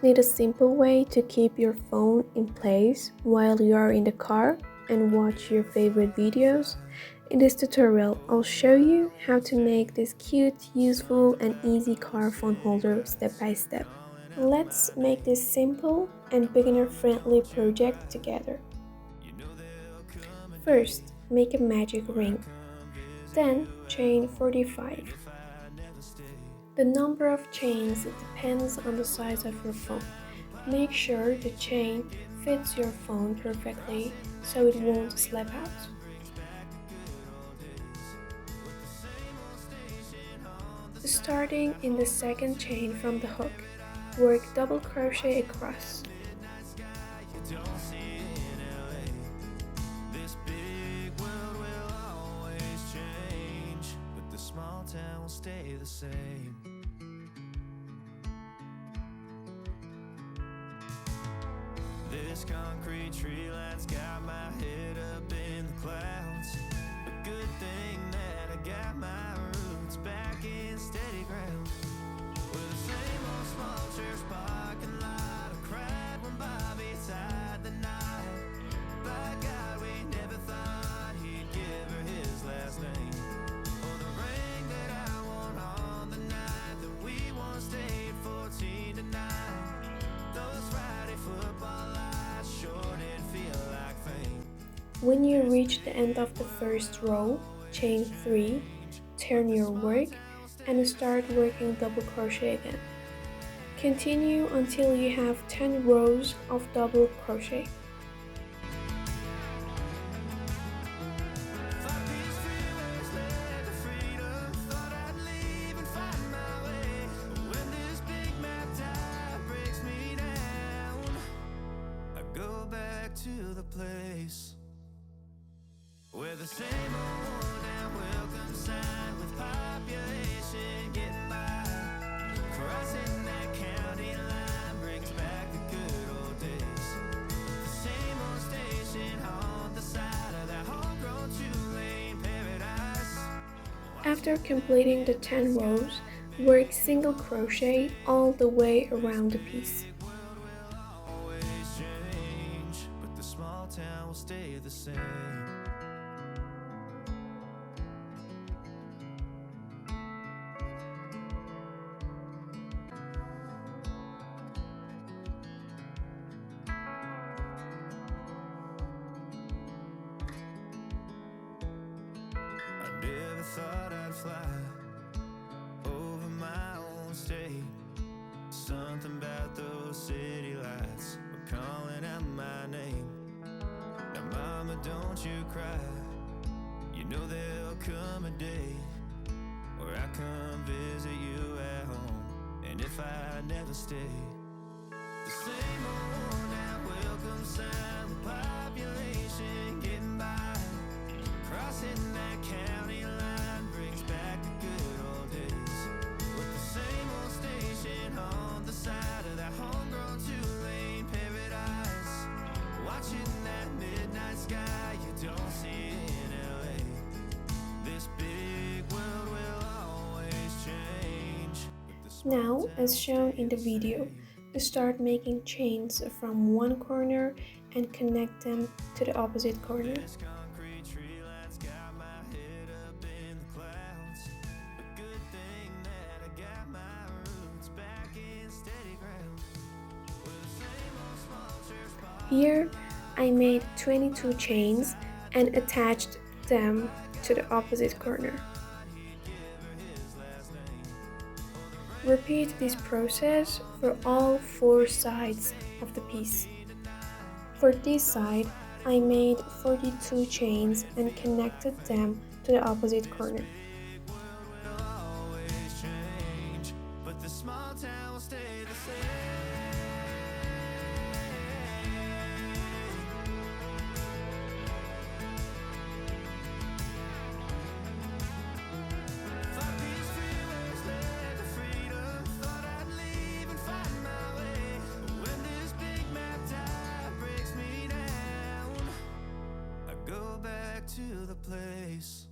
Need a simple way to keep your phone in place while you are in the car and watch your favorite videos? In this tutorial, I'll show you how to make this cute, useful and easy car phone holder step by step. Let's make this simple and beginner-friendly project together. First, make a magic ring. Then chain 45. The number of chains depends on the size of your phone. Make sure the chain fits your phone perfectly so it won't slip out. Starting in the second chain from the hook, work double crochet across. Stay the same. This concrete tree line's got my head up in the clouds. A good thing that I got my roots back in steady ground. With the same old small church parking lot, I cried when Bobby tied the knot. By God, we never thought he'd give her his last name. Or the ring that I won on the night that we once stayed 14 to 9. Those Friday football lights sure did feel like fame. When you reach the end of the first row, chain 3, turn your work and start working double crochet again. Continue until you have 10 rows of double crochet. To the place where the same old damn welcome sign with population getting by, crossing that county line brings back the good old days. The same old station on the side of that homegrown two-lane paradise. After completing the 10 rows, work single crochet all the way around the piece. Town will stay the same. I never thought I'd fly over my own state. Something about those city lights were calling out my name. Mama, don't you cry. You know there'll come a day where I come visit you at home. And if I never stay, the same old now welcome sign with population getting by, crossing that county line brings back the good old days. With the same old station on the side of that homegrown two-lane paradise, watching that midnight sky you don't see in LA. This big world will always change. Now, as shown in the video, start making chains from one corner and connect them to the opposite corner. Here, I made 22 chains and attached them to the opposite corner. Repeat this process for all 4 sides of the piece. For this side, I made 42 chains and connected them to the opposite corner. To the place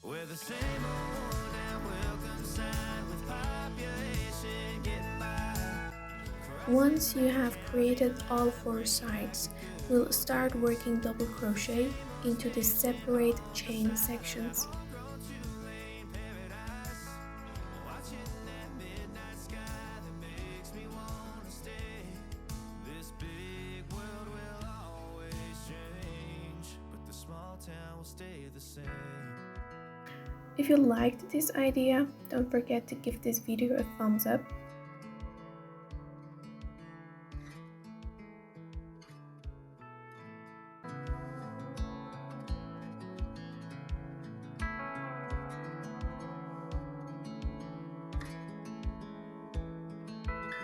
where the same old and welcome sign with population getting by, Once you have created all 4 sides, we'll start working double crochet into the separate chain sections. If you liked this idea, don't forget to give this video a thumbs up.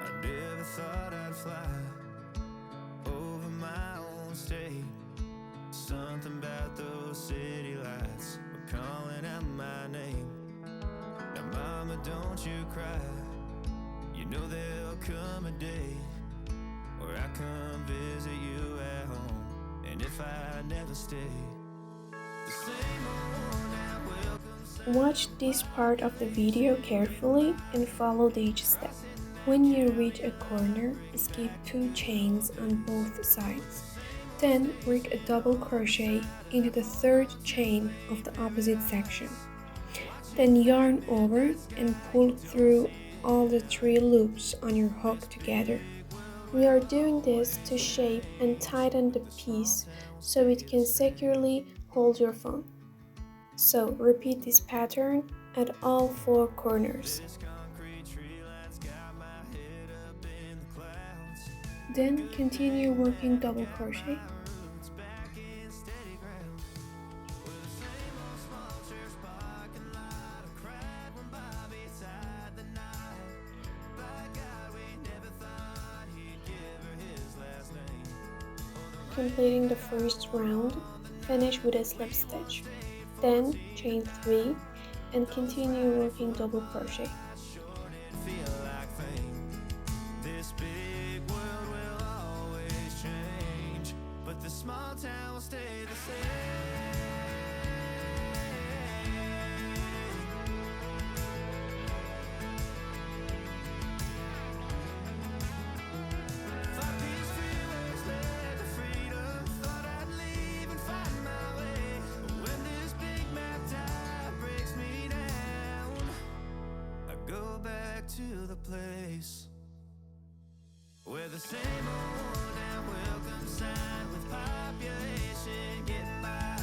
I never thought I'd fly over my own state. Something about those city lights were calling out my name. Now mama, don't you cry. You know there'll come a day where I come visit you at home. And if I never stay, the same old night will come. Watch this part of the video carefully and follow each step. When you reach a corner, skip 2 chains on both sides. Then work a double crochet into the 3rd chain of the opposite section. Then yarn over and pull through all the 3 loops on your hook together. We are doing this to shape and tighten the piece so it can securely hold your phone. So repeat this pattern at all 4 corners. Then continue working double crochet. Completing the first round, finish with a slip stitch. Then chain 3 and continue working double crochet. Small town will stay the same. These freeways led to freedom. Thought I'd leave and find my way. But when this big map tide breaks me down, I go back to the place where the same old and welcome sign with population getting by.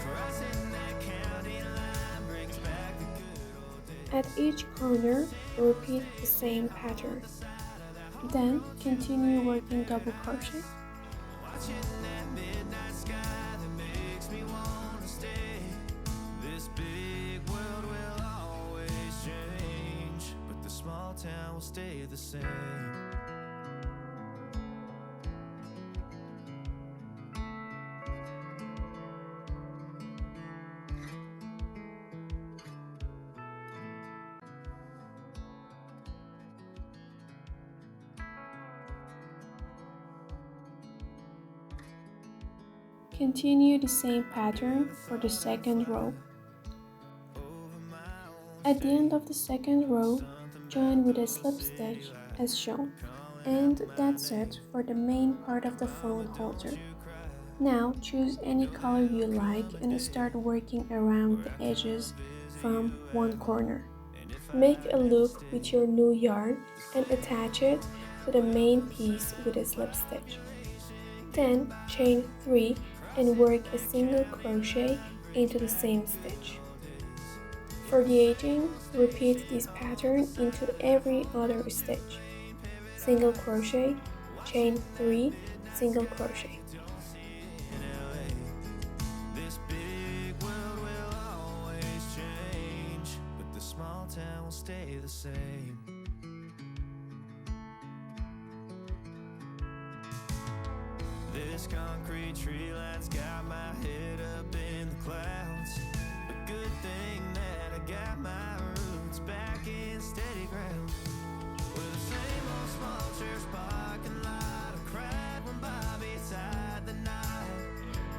Crossing that county line brings back the good old days. At each corner, repeat the same pattern. Then continue working double crochet. Watching that midnight sky that makes me want to stay. This big world will always change, but the small town will stay the same. Continue the same pattern for the 2nd row. At the end of the 2nd row, join with a slip stitch as shown. And that's it for the main part of the phone holder. Now choose any color you like and start working around the edges from one corner. Make a loop with your new yarn and attach it to the main piece with a slip stitch. Then chain 3 and work a single crochet into the same stitch. For the edging, repeat this pattern into every other stitch. Single crochet, chain 3, single crochet. This big world will always change, but the small town will stay the same. This concrete tree line's got my head up in the clouds. A good thing that I got my roots back in steady ground. With the same old small church parking lot, I cried when Bobby tied the knot.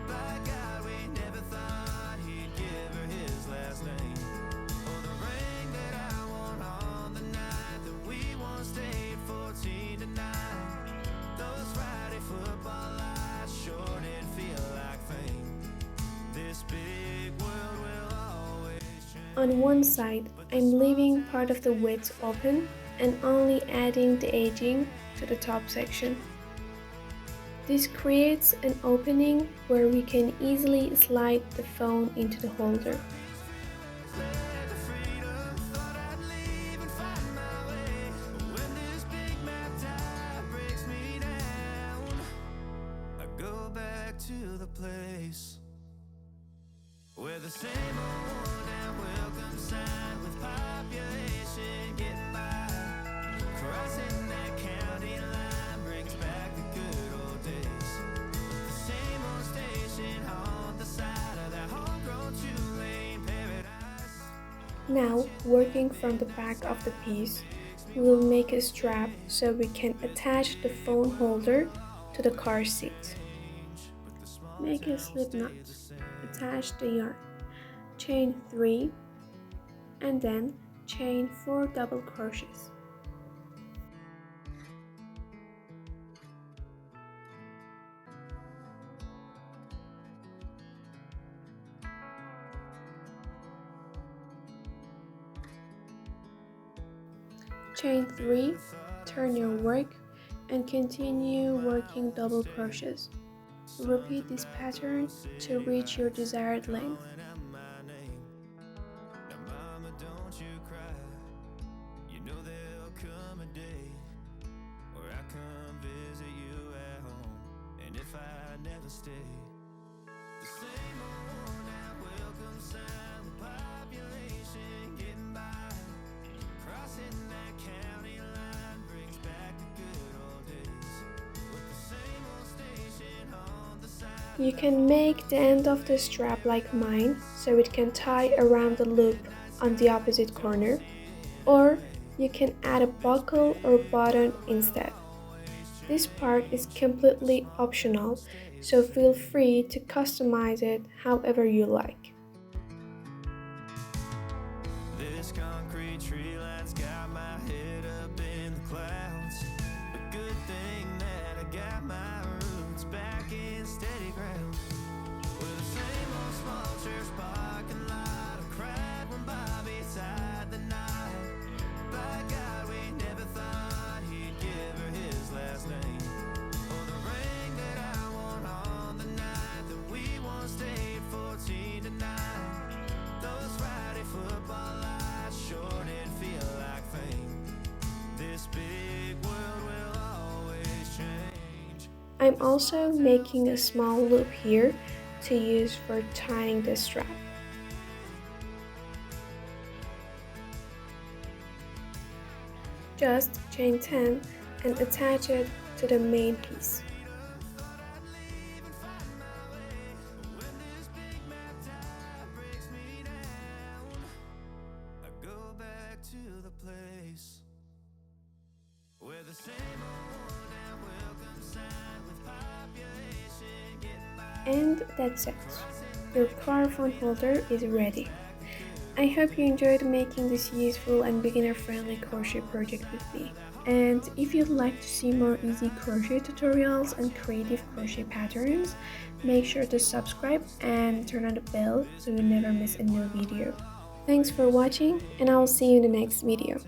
By God, we never thought he'd give her his last name. Or the ring that I won on the night that we once stayed 14 tonight. On one side, I'm leaving part of the width open and only adding the edging to the top section. This creates an opening where we can easily slide the phone into the holder. To the place where the same old and welcome sign with population getting by, crossing that county line brings back the good old days. The same old station on the side of that homegrown two-lane paradise. Now, working from the back of the piece, we will make a strap so we can attach the phone holder to the car seat. Make a slip knot, attach the yarn, chain 3, and then chain 4 double crochets. Chain 3, turn your work, and continue working double crochets. Repeat this pattern to reach your desired length. You can make the end of the strap like mine, so it can tie around the loop on the opposite corner, or you can add a buckle or button instead. This part is completely optional, so feel free to customize it however you like. This concrete tree line's got my head up in the clouds. A good thing that I got my roots back in steady ground. With the same old small church parking lot, I cried when Bobby tied the knot. By God, we never thought he'd give her his last name, or the ring that I wore on the night that we once stayed 14 to 9. Those Friday football lights sure did feel like fame. This big world will always change. I'm also making a small loop here to use for tying the strap. Just chain 10 and attach it to the main piece. To the place where the same old and welcome sign with population getting by. And that's it. Your car phone holder is ready. I hope you enjoyed making this useful and beginner-friendly crochet project with me. And if you'd like to see more easy crochet tutorials and creative crochet patterns, make sure to subscribe and turn on the bell so you never miss a new video. Thanks for watching, and I will see you in the next video.